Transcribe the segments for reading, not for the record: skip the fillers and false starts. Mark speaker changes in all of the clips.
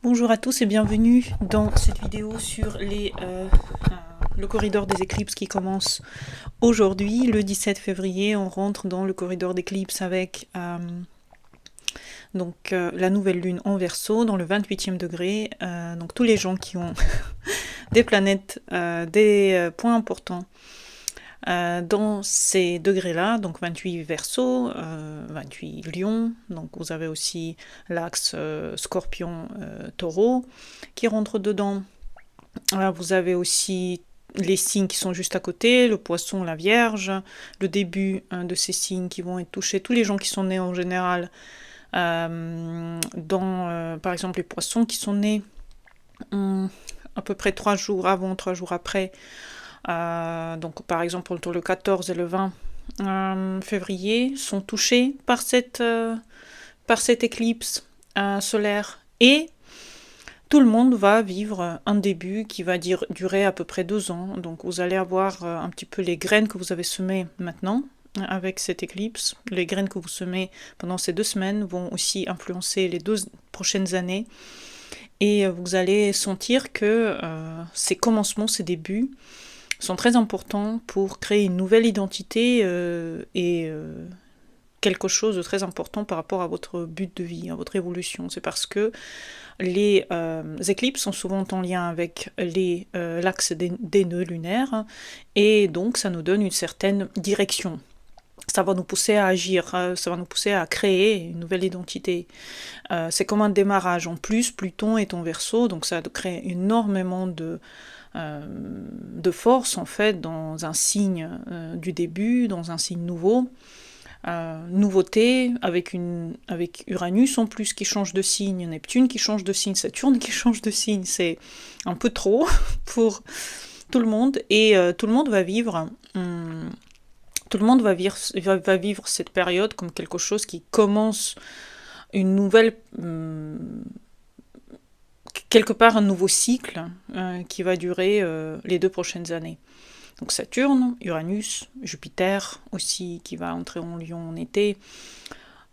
Speaker 1: Bonjour à tous et bienvenue dans cette vidéo sur le corridor des éclipses qui commence aujourd'hui, le 17 février. On rentre dans le corridor d'éclipses avec la nouvelle lune en Verseau, dans le 28e degré. Donc tous les gens qui ont des planètes, des points importants dans ces degrés-là, donc 28 Verseau, 28 Lion, donc vous avez aussi l'axe Scorpion-Taureau qui rentre dedans. Vous avez aussi les signes qui sont juste à côté, le Poisson, la Vierge, le début de ces signes qui vont être touchés, tous les gens qui sont nés en général, par exemple les Poissons qui sont nés à peu près 3 jours avant, 3 jours après. Donc par exemple entre le 14 et le 20 février sont touchés par cette éclipse solaire, et tout le monde va vivre un début qui va durer à peu près 2 ans. Donc vous allez avoir un petit peu les graines que vous avez semées maintenant avec cette éclipse. Les graines que vous semez pendant ces 2 semaines vont aussi influencer les 2 prochaines années, et vous allez sentir que ces commencements, ces débuts sont très importants pour créer une nouvelle identité et quelque chose de très important par rapport à votre but de vie, à votre évolution. C'est parce que les éclipses sont souvent en lien avec l'axe des nœuds lunaires, et donc ça nous donne une certaine direction. Ça va nous pousser à agir, ça va nous pousser à créer une nouvelle identité. C'est comme un démarrage. En plus, Pluton est en Verseau, donc ça crée énormément de force en fait dans un signe du début, dans un signe nouveau. Nouveauté avec Uranus en plus qui change de signe, Neptune qui change de signe, Saturne qui change de signe. C'est un peu trop pour tout le monde, et tout le monde va vivre cette période comme quelque chose qui commence une nouvelle quelque part un nouveau cycle qui va durer les 2 prochaines années. Donc Saturne, Uranus, Jupiter aussi qui va entrer en Lion en été.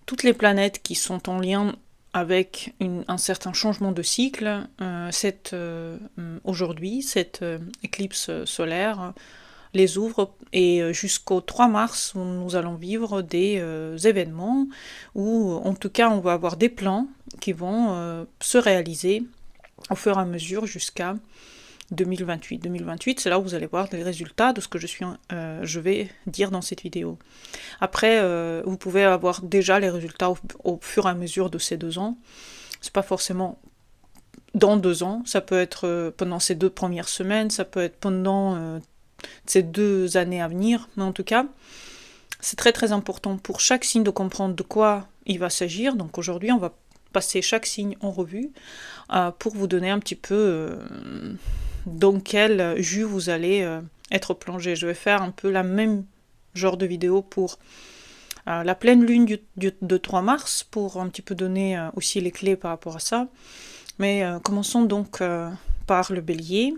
Speaker 1: Toutes les planètes qui sont en lien avec un certain changement de cycle, aujourd'hui, cette éclipse solaire les ouvre, et jusqu'au 3 mars, nous allons vivre des événements où, en tout cas, on va avoir des plans qui vont se réaliser au fur et à mesure jusqu'à 2028. 2028, c'est là où vous allez voir les résultats de ce que je vais dire dans cette vidéo. Après, vous pouvez avoir déjà les résultats au fur et à mesure de ces 2 ans. C'est pas forcément dans 2 ans, ça peut être pendant ces 2 premières semaines, ça peut être pendant ces 2 années à venir, mais en tout cas, c'est très très important pour chaque signe de comprendre de quoi il va s'agir. Donc aujourd'hui, on va passer chaque signe en revue pour vous donner un petit peu dans quel jus vous allez être plongé. Je vais faire un peu la même genre de vidéo pour la pleine lune de 3 mars, pour un petit peu donner aussi les clés par rapport à ça. Mais commençons donc par le Bélier,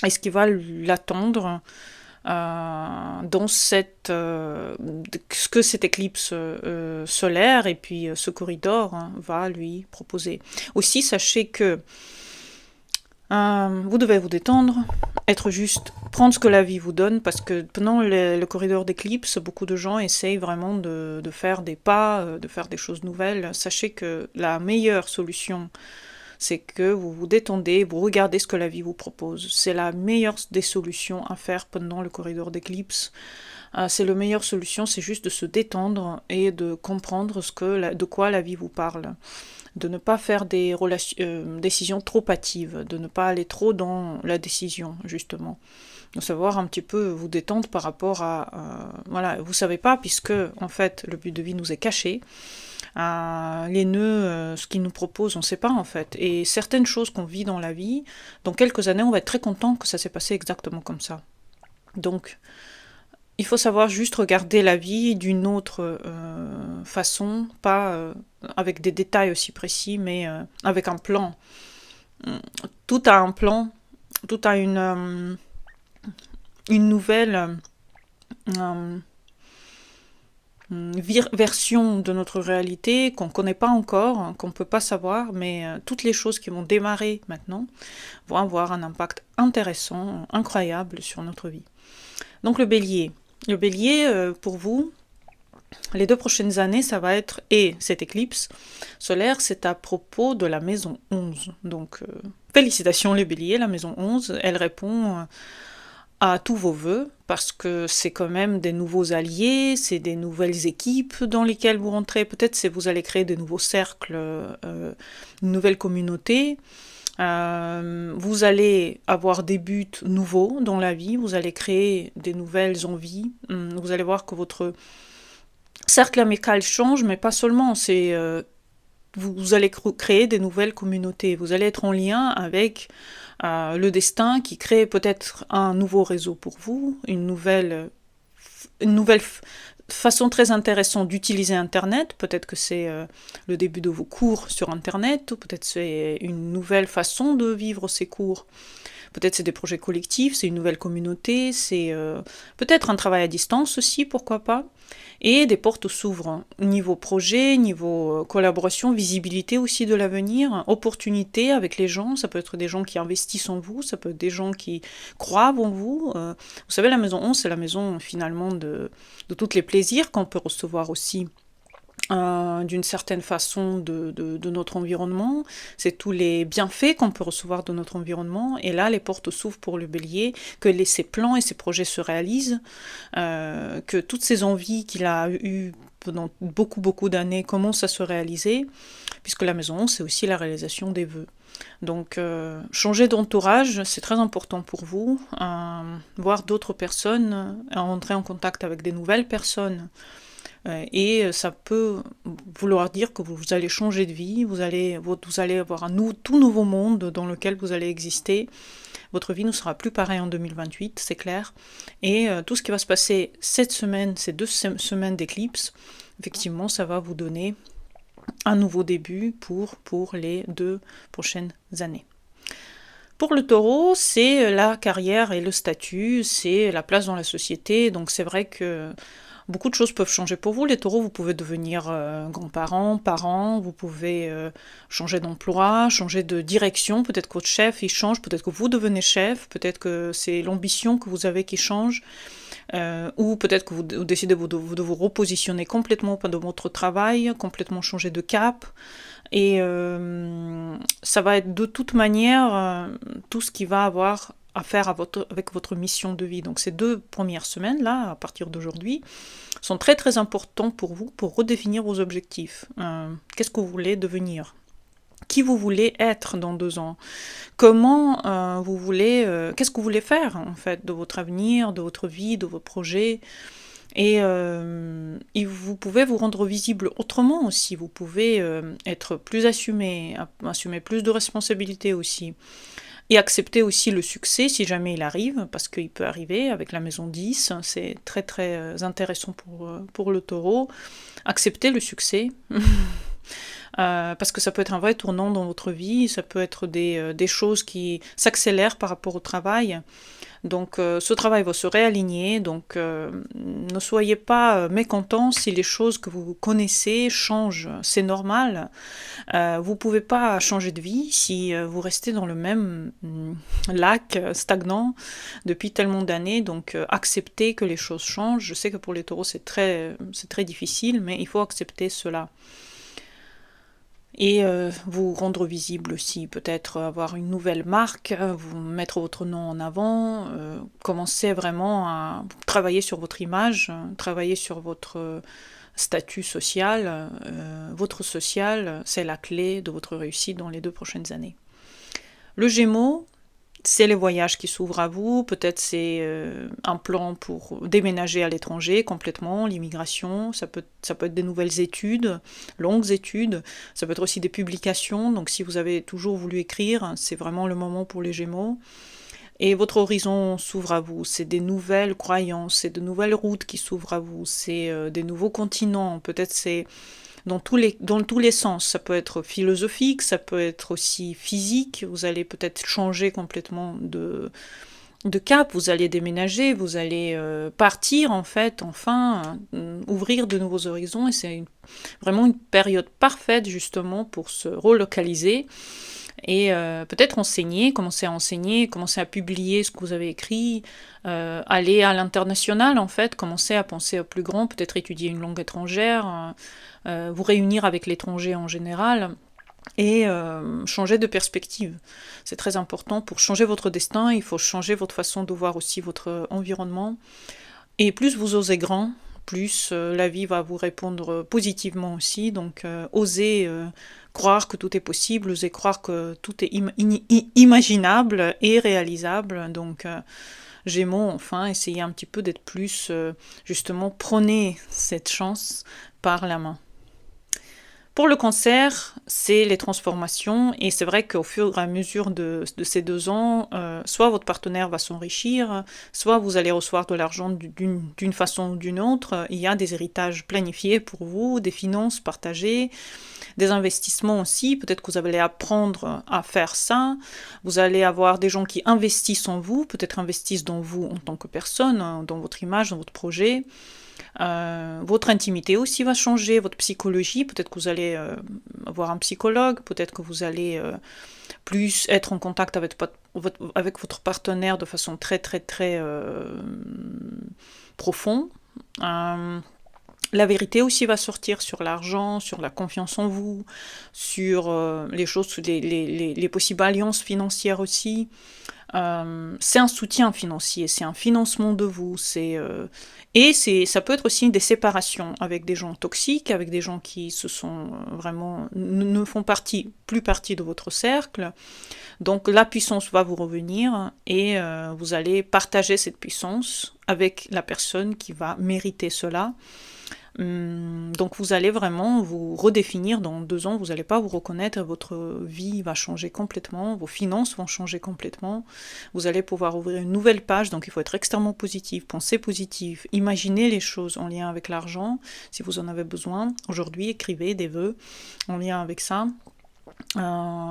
Speaker 1: et ce qui va l'attendre dans ce que cette éclipse solaire et puis ce corridor va lui proposer. Aussi, sachez que vous devez vous détendre, être juste, prendre ce que la vie vous donne, parce que pendant le corridor d'éclipse, beaucoup de gens essayent vraiment de faire des pas, de faire des choses nouvelles. Sachez que la meilleure solution, c'est que vous vous détendez, vous regardez ce que la vie vous propose. C'est la meilleure des solutions à faire pendant le corridor d'éclipse. C'est la meilleure solution, c'est juste de se détendre et de comprendre de quoi la vie vous parle. De ne pas faire des décisions trop hâtives, de ne pas aller trop dans la décision, justement. De savoir un petit peu vous détendre par rapport à... voilà, vous savez pas, puisque, en fait, le but de vie nous est caché. Les nœuds, ce qu'ils nous proposent, on ne sait pas en fait. Et certaines choses qu'on vit dans la vie, dans quelques années, on va être très content que ça s'est passé exactement comme ça. Donc, il faut savoir juste regarder la vie d'une autre façon, pas avec des détails aussi précis, mais avec un plan. Tout a un plan, tout a une nouvelle... version de notre réalité qu'on ne connaît pas encore, hein, qu'on ne peut pas savoir, mais toutes les choses qui vont démarrer maintenant vont avoir un impact intéressant, incroyable sur notre vie. Donc le bélier. Le bélier, pour vous, les 2 prochaines années, ça va être, et cette éclipse solaire, c'est à propos de la maison 11. Donc, félicitations les béliers, la maison 11, elle répond à tous vos vœux, parce que c'est quand même des nouveaux alliés, c'est des nouvelles équipes dans lesquelles vous rentrez, peut-être que vous allez créer des nouveaux cercles, une nouvelle communauté. Vous allez avoir des buts nouveaux dans la vie, vous allez créer des nouvelles envies, vous allez voir que votre cercle amical change, mais pas seulement, vous allez créer des nouvelles communautés, vous allez être en lien avec le destin qui crée peut-être un nouveau réseau pour vous, une nouvelle façon très intéressante d'utiliser Internet. Peut-être que c'est le début de vos cours sur Internet, ou peut-être c'est une nouvelle façon de vivre ces cours. Peut-être c'est des projets collectifs, c'est une nouvelle communauté, c'est peut-être un travail à distance aussi, pourquoi pas. Et des portes s'ouvrent, niveau projet, niveau collaboration, visibilité aussi de l'avenir, opportunité avec les gens, ça peut être des gens qui investissent en vous, ça peut être des gens qui croient en vous. Vous savez, la maison 11, c'est la maison finalement de tous les plaisirs qu'on peut recevoir aussi d'une certaine façon de notre environnement, c'est tous les bienfaits qu'on peut recevoir de notre environnement, et là les portes s'ouvrent pour le bélier, que ses plans et ses projets se réalisent, que toutes ces envies qu'il a eues pendant beaucoup d'années commencent à se réaliser, puisque la maison 11, c'est aussi la réalisation des vœux. Donc changer d'entourage, c'est très important pour vous, voir d'autres personnes, entrer en contact avec des nouvelles personnes, et ça peut vouloir dire que vous allez changer de vie, vous allez avoir un tout nouveau monde dans lequel vous allez exister. Votre vie ne sera plus pareille en 2028, c'est clair. Et tout ce qui va se passer cette semaine, ces 2 semaines d'éclipse, effectivement, ça va vous donner un nouveau début pour les 2 prochaines années. Pour le taureau, c'est la carrière et le statut, c'est la place dans la société, donc c'est vrai que beaucoup de choses peuvent changer pour vous. Les taureaux, vous pouvez devenir grands-parents, parents, vous pouvez changer d'emploi, changer de direction, peut-être que votre chef il change, peut-être que vous devenez chef, peut-être que c'est l'ambition que vous avez qui change, ou peut-être que vous décidez de vous repositionner complètement dans votre travail, complètement changer de cap, et ça va être de toute manière tout ce qui va avoir à faire avec votre mission de vie. Donc ces 2 premières semaines, là, à partir d'aujourd'hui, sont très très importants pour vous, pour redéfinir vos objectifs. Qu'est-ce que vous voulez devenir ? Qui vous voulez être dans 2 ans ? Comment qu'est-ce que vous voulez faire, en fait, de votre avenir, de votre vie, de vos projets ? Et vous pouvez vous rendre visible autrement aussi, vous pouvez être plus assumé, assumer plus de responsabilités aussi. Et accepter aussi le succès si jamais il arrive, parce qu'il peut arriver avec la maison 10, c'est très très intéressant pour le taureau. Accepter le succès, parce que ça peut être un vrai tournant dans votre vie, ça peut être des choses qui s'accélèrent par rapport au travail. Donc ce travail va se réaligner, donc ne soyez pas mécontents si les choses que vous connaissez changent, c'est normal. Vous ne pouvez pas changer de vie si vous restez dans le même lac stagnant depuis tellement d'années, donc acceptez que les choses changent. Je sais que pour les taureaux c'est très difficile, mais il faut accepter cela. Et vous rendre visible aussi, peut-être avoir une nouvelle marque, vous mettre votre nom en avant, commencer vraiment à travailler sur votre image, travailler sur votre statut social. Votre social, c'est la clé de votre réussite dans les 2 prochaines années. Le Gémeaux, c'est les voyages qui s'ouvrent à vous, peut-être c'est un plan pour déménager à l'étranger complètement, l'immigration, ça peut être des nouvelles études, longues études, ça peut être aussi des publications, donc si vous avez toujours voulu écrire, c'est vraiment le moment pour les Gémeaux. Et votre horizon s'ouvre à vous, c'est des nouvelles croyances, c'est de nouvelles routes qui s'ouvrent à vous, c'est des nouveaux continents, peut-être c'est dans tous les sens. Ça peut être philosophique, ça peut être aussi physique, vous allez peut-être changer complètement de cap, vous allez déménager, vous allez partir en fait, enfin, ouvrir de nouveaux horizons, et c'est vraiment une période parfaite justement pour se relocaliser et peut-être enseigner, commencer à publier ce que vous avez écrit, aller à l'international en fait, commencer à penser au plus grand, peut-être étudier une langue étrangère, vous réunir avec l'étranger en général, et changer de perspective. C'est très important. Pour changer votre destin, il faut changer votre façon de voir aussi votre environnement. Et plus vous osez grand, plus la vie va vous répondre positivement aussi. Donc osez croire que tout est possible, osez croire que tout est imaginable et réalisable. Donc Gémeaux, enfin, essayez un petit peu d'être plus, justement, prenez cette chance par la main. Pour le cancer, c'est les transformations, et c'est vrai qu'au fur et à mesure de ces 2 ans, soit votre partenaire va s'enrichir, soit vous allez recevoir de l'argent d'une façon ou d'une autre. Il y a des héritages planifiés pour vous, des finances partagées, des investissements aussi. Peut-être que vous allez apprendre à faire ça. Vous allez avoir des gens qui investissent en vous, peut-être investissent dans vous en tant que personne, dans votre image, dans votre projet. Votre intimité aussi va changer, votre psychologie, peut-être que vous allez avoir un psychologue, peut-être que vous allez plus être en contact avec votre partenaire de façon très très très profonde. La vérité aussi va sortir sur l'argent, sur la confiance en vous, sur les choses, les possibles alliances financières aussi. C'est un soutien financier, c'est un financement de vous, ça peut être aussi des séparations avec des gens toxiques, avec des gens qui se sont vraiment ne font plus partie de votre cercle. Donc la puissance va vous revenir et vous allez partager cette puissance avec la personne qui va mériter cela. Donc vous allez vraiment vous redéfinir dans 2 ans, vous n'allez pas vous reconnaître, votre vie va changer complètement, vos finances vont changer complètement, vous allez pouvoir ouvrir une nouvelle page, donc il faut être extrêmement positif, penser positif, imaginer les choses en lien avec l'argent, si vous en avez besoin. Aujourd'hui, écrivez des vœux en lien avec ça.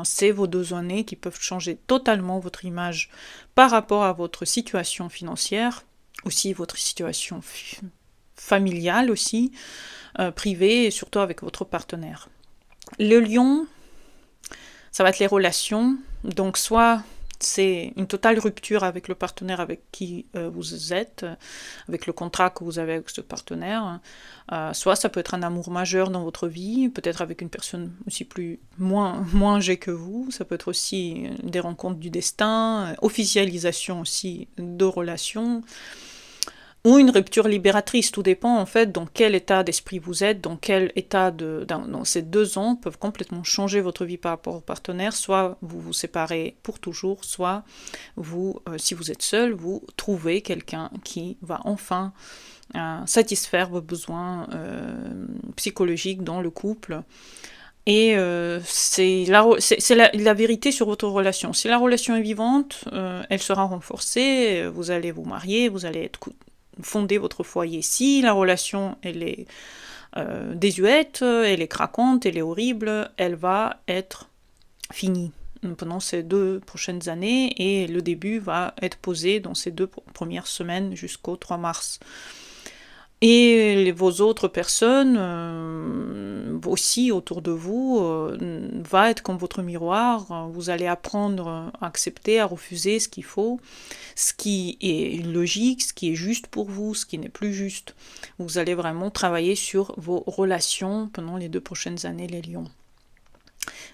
Speaker 1: C'est vos 2 années qui peuvent changer totalement votre image par rapport à votre situation financière, aussi votre situation familiale aussi, privée, et surtout avec votre partenaire. Le lion, ça va être les relations, donc soit c'est une totale rupture avec le partenaire avec qui vous êtes, avec le contrat que vous avez avec ce partenaire, soit ça peut être un amour majeur dans votre vie, peut-être avec une personne aussi moins âgée que vous, ça peut être aussi des rencontres du destin, officialisation aussi de relations, ou une rupture libératrice, tout dépend en fait dans quel état d'esprit vous êtes, dans quel état dans ces 2 ans peuvent complètement changer votre vie par rapport au partenaire, soit vous vous séparez pour toujours, soit vous, si vous êtes seul, vous trouvez quelqu'un qui va enfin satisfaire vos besoins psychologiques dans le couple. Et c'est la vérité sur votre relation. Si la relation est vivante, elle sera renforcée, vous allez vous marier, vous allez fonder votre foyer. Si la relation elle est désuète, elle est craquante, elle est horrible, elle va être finie pendant ces 2 prochaines années, et le début va être posé dans ces 2 premières semaines jusqu'au 3 mars. Et vos autres personnes aussi autour de vous va être comme votre miroir. Vous allez apprendre à accepter, à refuser ce qu'il faut, ce qui est logique, ce qui est juste pour vous, ce qui n'est plus juste. Vous allez vraiment travailler sur vos relations pendant les 2 prochaines années, les lions.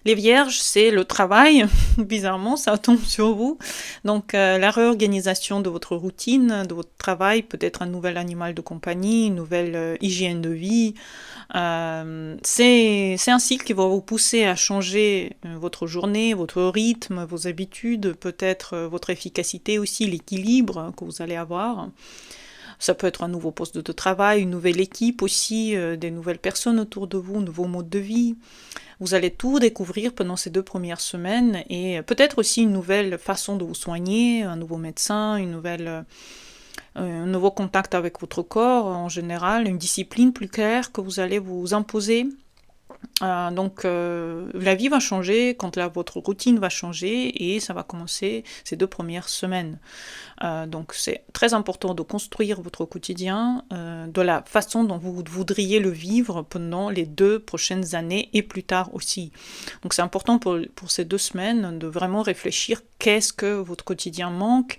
Speaker 1: Les vierges, c'est le travail, bizarrement, ça tombe sur vous. Donc la réorganisation de votre routine, de votre travail, peut-être un nouvel animal de compagnie, une nouvelle hygiène de vie. C'est un cycle qui va vous pousser à changer votre journée, votre rythme, vos habitudes, peut-être votre efficacité aussi, l'équilibre que vous allez avoir. Ça peut être un nouveau poste de travail, une nouvelle équipe aussi, des nouvelles personnes autour de vous, un nouveau mode de vie. Vous allez tout découvrir pendant ces 2 premières semaines, et peut-être aussi une nouvelle façon de vous soigner, un nouveau médecin, un nouveau contact avec votre corps en général, une discipline plus claire que vous allez vous imposer. Donc la vie va changer quand votre routine va changer et ça va commencer ces 2 premières semaines. Donc c'est très important de construire votre quotidien de la façon dont vous voudriez le vivre pendant les 2 prochaines années et plus tard aussi. Donc c'est important pour ces 2 semaines de vraiment réfléchir qu'est-ce que votre quotidien manque,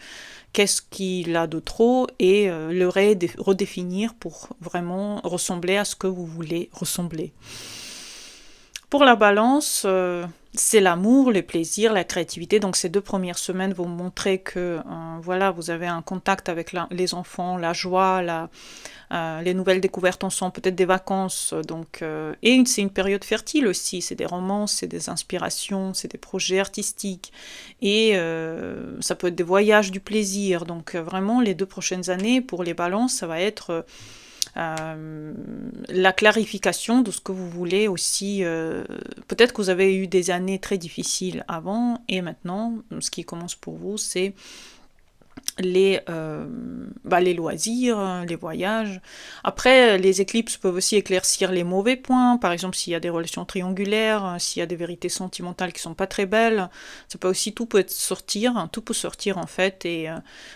Speaker 1: qu'est-ce qu'il a de trop et le redéfinir pour vraiment ressembler à ce que vous voulez ressembler. Pour la balance, c'est l'amour, les plaisirs, la créativité. Donc ces 2 premières semaines vont montrer que voilà, vous avez un contact avec les enfants, la joie, les nouvelles découvertes ensemble, peut-être des vacances. Donc, et c'est une période fertile aussi. C'est des romances, c'est des inspirations, c'est des projets artistiques. Et ça peut être des voyages du plaisir. Donc vraiment, les 2 prochaines années, pour les balances, ça va être la clarification de ce que vous voulez aussi. Peut-être que vous avez eu des années très difficiles avant et maintenant, ce qui commence pour vous, c'est les loisirs, les voyages. Après, les éclipses peuvent aussi éclaircir les mauvais points. Par exemple, s'il y a des relations triangulaires, s'il y a des vérités sentimentales qui sont pas très belles, ça peut aussi, tout peut sortir en fait, et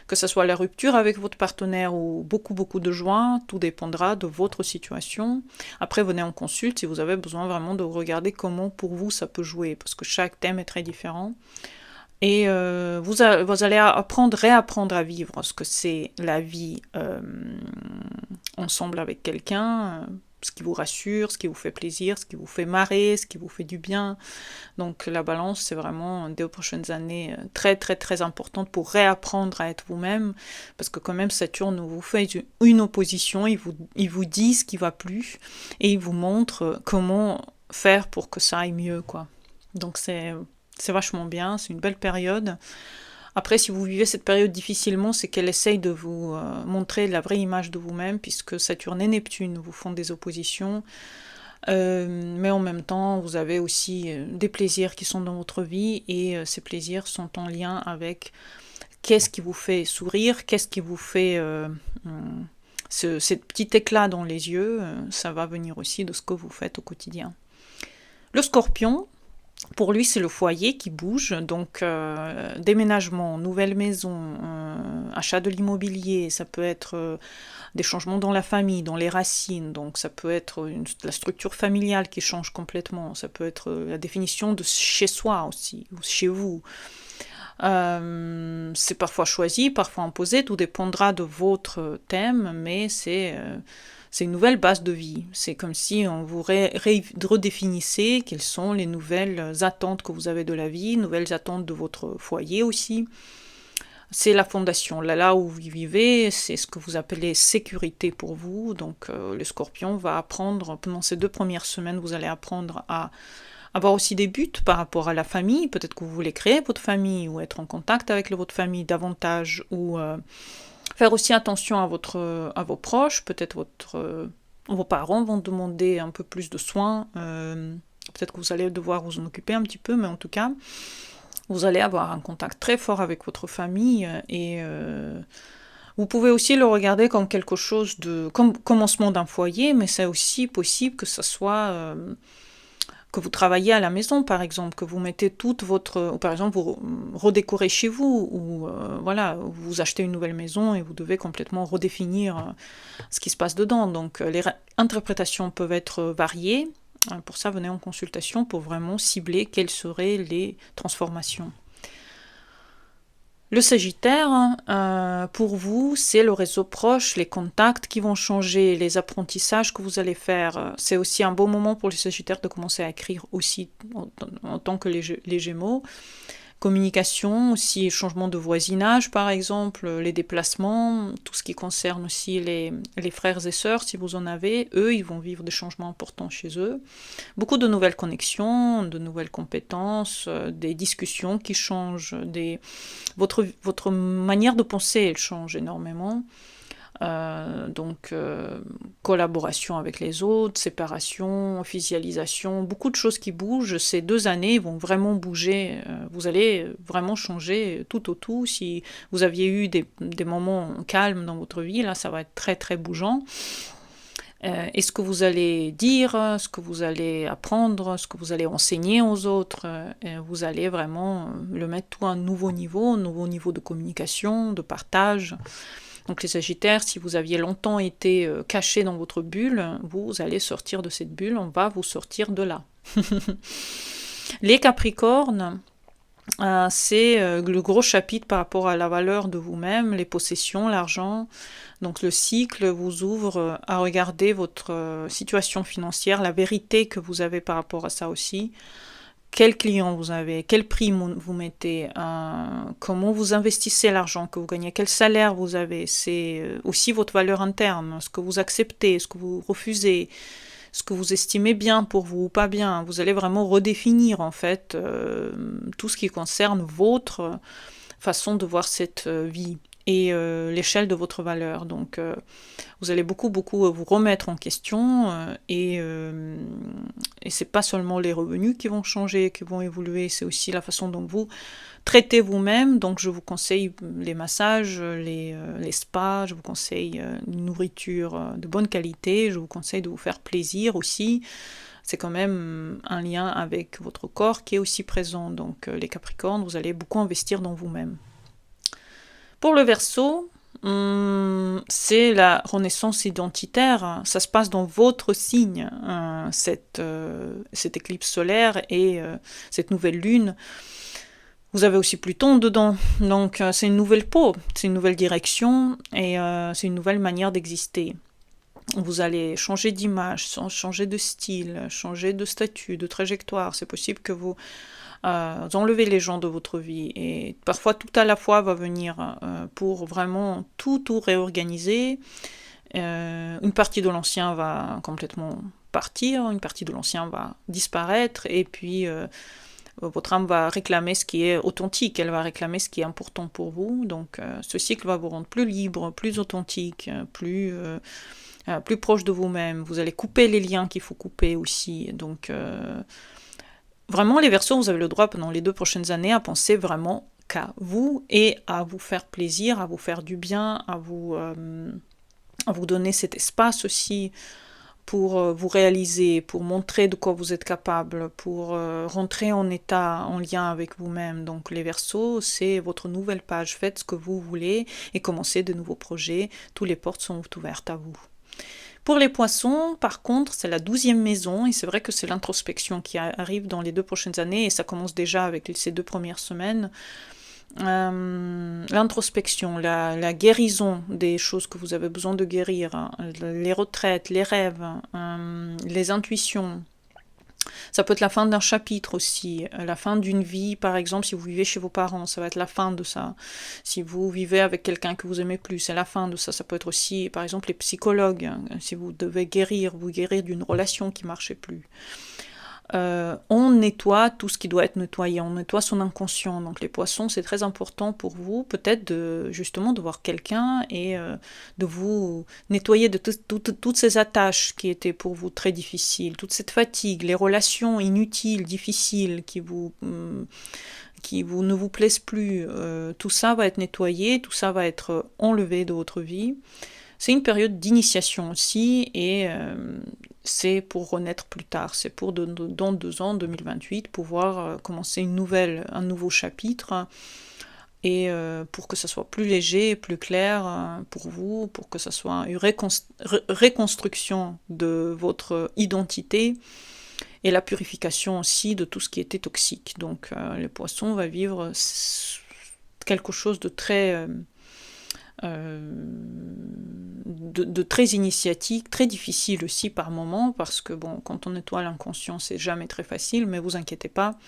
Speaker 1: que ce soit la rupture avec votre partenaire ou beaucoup de joie, tout dépendra de votre situation. Après, venez en consulte si vous avez besoin vraiment de regarder comment pour vous ça peut jouer, parce que chaque thème est très différent. Et vous allez réapprendre à vivre ce que c'est la vie ensemble avec quelqu'un, ce qui vous rassure, ce qui vous fait plaisir, ce qui vous fait marrer, ce qui vous fait du bien. Donc la balance, c'est vraiment des prochaines années très très très importantes pour réapprendre à être vous-même, parce que quand même Saturne vous fait une opposition, il vous dit ce qui va plus, et il vous montre comment faire pour que ça aille mieux, quoi. Donc c'est vachement bien, c'est une belle période. Après, si vous vivez cette période difficilement, c'est qu'elle essaye de vous montrer la vraie image de vous-même, puisque Saturne et Neptune vous font des oppositions. Mais en même temps, vous avez aussi des plaisirs qui sont dans votre vie, et ces plaisirs sont en lien avec qu'est-ce qui vous fait sourire, qu'est-ce qui vous fait ce petit éclat dans les yeux. Ça va venir aussi de ce que vous faites au quotidien. Le Scorpion, pour lui, c'est le foyer qui bouge, donc déménagement, nouvelle maison, achat de l'immobilier, ça peut être des changements dans la famille, dans les racines, donc ça peut être la structure familiale qui change complètement, ça peut être la définition de chez soi aussi, ou chez vous. C'est parfois choisi, parfois imposé, tout dépendra de votre thème, mais c'est une nouvelle base de vie. C'est comme si on vous redéfinissait quelles sont les nouvelles attentes que vous avez de la vie, nouvelles attentes de votre foyer aussi. C'est la fondation. Là où vous vivez, c'est ce que vous appelez sécurité pour vous. Donc le Scorpion va apprendre, pendant ces 2 premières semaines, vous allez apprendre à avoir aussi des buts par rapport à la famille. Peut-être que vous voulez créer votre famille ou être en contact avec votre famille davantage, ou faire aussi attention à vos proches. Peut-être vos parents vont demander un peu plus de soins. Peut-être que vous allez devoir vous en occuper un petit peu, mais en tout cas, vous allez avoir un contact très fort avec votre famille, et vous pouvez aussi le regarder comme quelque chose comme commencement d'un foyer, mais c'est aussi possible que ce soit que vous travaillez à la maison, par exemple, que vous mettez ou par exemple, vous redécorez chez vous, ou voilà, vous achetez une nouvelle maison et vous devez complètement redéfinir ce qui se passe dedans. Donc, les interprétations peuvent être variées. Pour ça, venez en consultation pour vraiment cibler quelles seraient les transformations. Le Sagittaire, pour vous, c'est le réseau proche, les contacts qui vont changer, les apprentissages que vous allez faire. C'est aussi un bon moment pour les Sagittaires de commencer à écrire aussi en tant que les Gémeaux. Communication, aussi changement de voisinage par exemple, les déplacements, tout ce qui concerne aussi les frères et sœurs, si vous en avez, eux, ils vont vivre des changements importants chez eux. Beaucoup de nouvelles connexions, de nouvelles compétences, des discussions qui changent, votre manière de penser, elle change énormément. Donc collaboration avec les autres, séparation, officialisation, beaucoup de choses qui bougent. Ces 2 années vont vraiment bouger, vous allez vraiment changer tout au tout. Si vous aviez eu des moments calmes dans votre vie, là ça va être très très bougeant. Et ce que vous allez dire, ce que vous allez apprendre, ce que vous allez enseigner aux autres, vous allez vraiment le mettre tout à un nouveau niveau de communication, de partage. Donc les Sagittaires, si vous aviez longtemps été caché dans votre bulle, vous allez sortir de cette bulle, on va vous sortir de là. Les Capricornes, c'est le gros chapitre par rapport à la valeur de vous-même, les possessions, l'argent. Donc le cycle vous ouvre à regarder votre situation financière, la vérité que vous avez par rapport à ça aussi. Quels clients vous avez, quel prix vous mettez, comment vous investissez l'argent que vous gagnez, quel salaire vous avez. C'est aussi votre valeur interne, ce que vous acceptez, ce que vous refusez, ce que vous estimez bien pour vous ou pas bien. Vous allez vraiment redéfinir en fait tout ce qui concerne votre façon de voir cette vie et l'échelle de votre valeur. Donc vous allez beaucoup vous remettre en question et c'est pas seulement les revenus qui vont changer, qui vont évoluer, c'est aussi la façon dont vous traitez vous-même. Donc je vous conseille les massages, les spas, je vous conseille une nourriture de bonne qualité, je vous conseille de vous faire plaisir aussi. C'est quand même un lien avec votre corps qui est aussi présent. Donc les Capricornes, vous allez beaucoup investir dans vous-même. Pour le Verseau, c'est la renaissance identitaire. Ça se passe dans votre signe, cette éclipse solaire et cette nouvelle lune. Vous avez aussi Pluton dedans, donc c'est une nouvelle peau, c'est une nouvelle direction et c'est une nouvelle manière d'exister. Vous allez changer d'image, changer de style, changer de statut, de trajectoire. C'est possible que vous enlevez les gens de votre vie et parfois tout à la fois va venir pour vraiment tout réorganiser. Une partie de l'ancien va complètement partir, une partie de l'ancien va disparaître et puis votre âme va réclamer ce qui est authentique, elle va réclamer ce qui est important pour vous. Donc ce cycle va vous rendre plus libre, plus authentique, plus proche de vous-même. Vous allez couper les liens qu'il faut couper aussi. Donc vraiment, les Verseaux, vous avez le droit pendant les 2 prochaines années à penser vraiment qu'à vous et à vous faire plaisir, à vous faire du bien, à vous donner cet espace aussi pour vous réaliser, pour montrer de quoi vous êtes capable, pour rentrer en état, en lien avec vous-même. Donc les Verseaux, c'est votre nouvelle page. Faites ce que vous voulez et commencez de nouveaux projets. Toutes les portes sont ouvertes à vous. Pour les Poissons, par contre, c'est la 12e maison, et c'est vrai que c'est l'introspection qui arrive dans les 2 prochaines années, et ça commence déjà avec ces 2 premières semaines. L'introspection, la guérison des choses que vous avez besoin de guérir, hein, les retraites, les rêves, les intuitions. Ça peut être la fin d'un chapitre aussi, la fin d'une vie, par exemple, si vous vivez chez vos parents, ça va être la fin de ça. Si vous vivez avec quelqu'un que vous aimez plus, c'est la fin de ça. Ça peut être aussi, par exemple, les psychologues, hein, si vous devez vous guérir d'une relation qui ne marchait plus. On nettoie tout ce qui doit être nettoyé, on nettoie son inconscient. Donc les Poissons, c'est très important pour vous, peut-être justement de voir quelqu'un et de vous nettoyer de toutes ces attaches qui étaient pour vous très difficiles, toute cette fatigue, les relations inutiles, difficiles qui ne vous plaisent plus. Tout ça va être nettoyé, tout ça va être enlevé de votre vie. C'est une période d'initiation aussi et c'est pour renaître plus tard. C'est pour dans 2 ans, 2028, pouvoir commencer un nouveau chapitre et pour que ça soit plus léger, plus clair pour vous, pour que ça soit une reconstruction de votre identité et la purification aussi de tout ce qui était toxique. Donc les Poissons vont vivre quelque chose de très... de très initiatique, très difficile aussi par moment, parce que bon, quand on nettoie l'inconscient, c'est jamais très facile, mais vous inquiétez pas.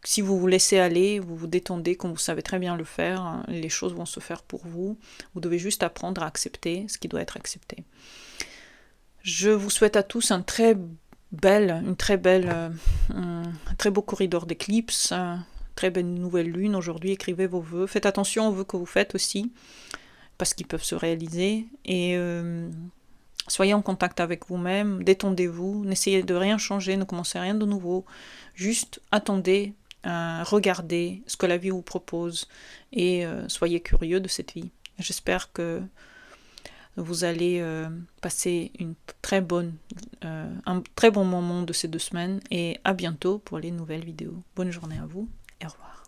Speaker 1: Si vous vous laissez aller, vous vous détendez, comme vous savez très bien le faire, les choses vont se faire pour vous. Vous devez juste apprendre à accepter ce qui doit être accepté. Je vous souhaite à tous un très beau corridor d'éclipse, très belle nouvelle lune aujourd'hui, écrivez vos vœux. Faites attention aux vœux que vous faites aussi, parce qu'ils peuvent se réaliser. Et soyez en contact avec vous-même, détendez-vous, n'essayez de rien changer, ne commencez rien de nouveau. Juste attendez, regardez ce que la vie vous propose et soyez curieux de cette vie. J'espère que Vous allez passer un très bon moment de ces 2 semaines et à bientôt pour les nouvelles vidéos. Bonne journée à vous et au revoir.